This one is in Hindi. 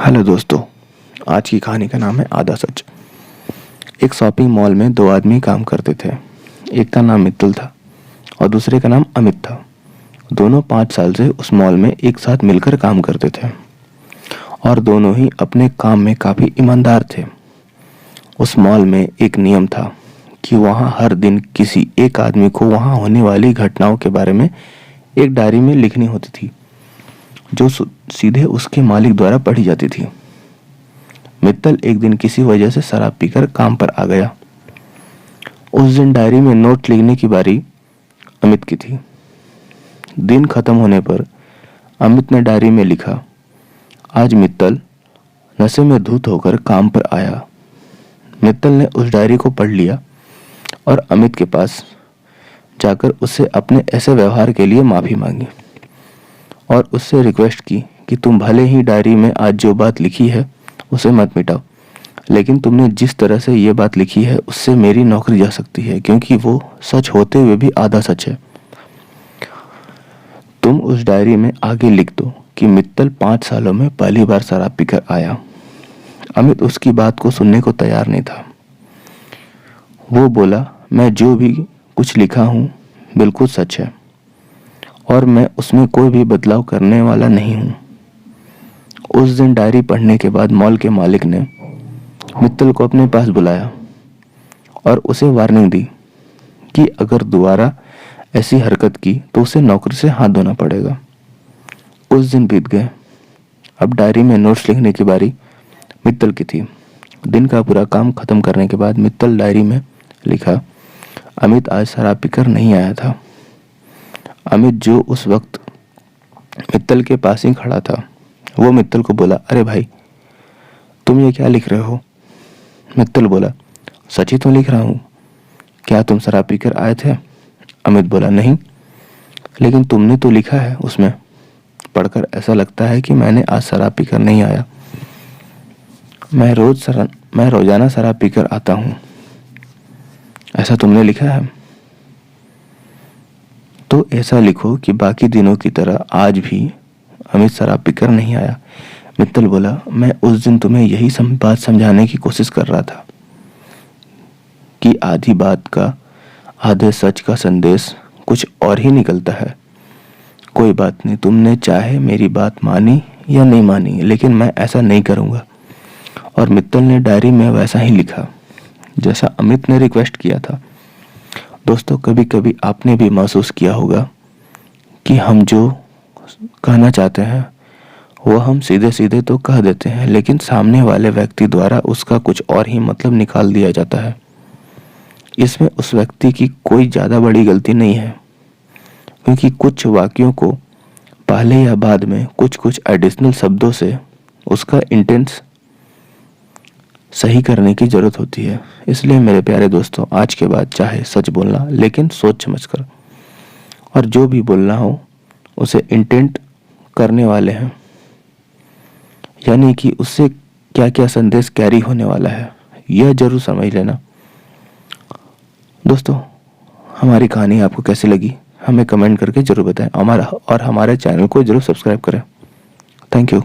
हेलो दोस्तों, आज की कहानी का नाम है आधा सच। एक शॉपिंग मॉल में दो आदमी काम करते थे। एक का नाम मित्तल था और दूसरे का नाम अमित था। दोनों 5 साल से उस मॉल में एक साथ मिलकर काम करते थे और दोनों ही अपने काम में काफ़ी ईमानदार थे। उस मॉल में एक नियम था कि वहाँ हर दिन किसी एक आदमी को वहाँ होने वाली घटनाओं के बारे में एक डायरी में लिखनी होती थी, जो सीधे उसके मालिक द्वारा पढ़ी जाती थी। मित्तल एक दिन किसी वजह से शराब पीकर काम पर आ गया। उस दिन डायरी में नोट लिखने की बारी अमित की थी। दिन खत्म होने पर अमित ने डायरी में लिखा, आज मित्तल नशे में धुत होकर काम पर आया। मित्तल ने उस डायरी को पढ़ लिया और अमित के पास जाकर उससे अपने ऐसे व्यवहार के लिए माफ़ी मांगी और उससे रिक्वेस्ट की कि तुम भले ही डायरी में आज जो बात लिखी है उसे मत मिटाओ, लेकिन तुमने जिस तरह से ये बात लिखी है उससे मेरी नौकरी जा सकती है, क्योंकि वो सच होते हुए भी आधा सच है। तुम उस डायरी में आगे लिख दो कि मित्तल 5 सालों में पहली बार शराब पीकर आया। अमित उसकी बात को सुनने को तैयार नहीं था। वो बोला, मैं जो भी कुछ लिखा हूँ बिल्कुल सच है और मैं उसमें कोई भी बदलाव करने वाला नहीं हूँ। उस दिन डायरी पढ़ने के बाद मॉल के मालिक ने मित्तल को अपने पास बुलाया और उसे वार्निंग दी कि अगर दोबारा ऐसी हरकत की तो उसे नौकरी से हाथ धोना पड़ेगा। कुछ दिन बीत गए। अब डायरी में नोट्स लिखने की बारी मित्तल की थी। दिन का पूरा काम खत्म करने के बाद मित्तल डायरी में लिखा, अमित आज शराब पीकर नहीं आया था। अमित जो उस वक्त मित्तल के पास ही खड़ा था, वो मित्तल को बोला, अरे भाई तुम ये क्या लिख रहे हो? मित्तल बोला, सच ही तो लिख रहा हूँ। क्या तुम शराब पीकर आए थे? अमित बोला, नहीं, लेकिन तुमने तो लिखा है उसमें। पढ़कर ऐसा लगता है कि मैंने आज शराब पीकर नहीं आया। मैं रोजाना शराब पीकर आता हूँ, ऐसा तुमने लिखा है। तो ऐसा लिखो कि बाकी दिनों की तरह आज भी अमित शराब पीकर नहीं आया। मित्तल बोला, मैं उस दिन तुम्हें यही बात समझाने की कोशिश कर रहा था कि आधी बात का, आधे सच का संदेश कुछ और ही निकलता है। कोई बात नहीं, तुमने चाहे मेरी बात मानी या नहीं मानी, लेकिन मैं ऐसा नहीं करूँगा। और मित्तल ने डायरी में वैसा ही लिखा जैसा अमित ने रिक्वेस्ट किया था। दोस्तों, कभी कभी आपने भी महसूस किया होगा कि हम जो कहना चाहते हैं वो हम सीधे सीधे तो कह देते हैं, लेकिन सामने वाले व्यक्ति द्वारा उसका कुछ और ही मतलब निकाल दिया जाता है। इसमें उस व्यक्ति की कोई ज़्यादा बड़ी गलती नहीं है, क्योंकि कुछ वाक्यों को पहले या बाद में कुछ एडिशनल शब्दों से उसका इंटेंस सही करने की ज़रूरत होती है। इसलिए मेरे प्यारे दोस्तों, आज के बाद चाहे सच बोलना, लेकिन सोच समझ कर, और जो भी बोलना हो उसे इंटेंट करने वाले हैं, यानी कि उससे क्या क्या संदेश कैरी होने वाला है, यह जरूर समझ लेना। दोस्तों, हमारी कहानी आपको कैसी लगी हमें कमेंट करके जरूर बताएं और हमारे चैनल को जरूर सब्सक्राइब करें। Thank you.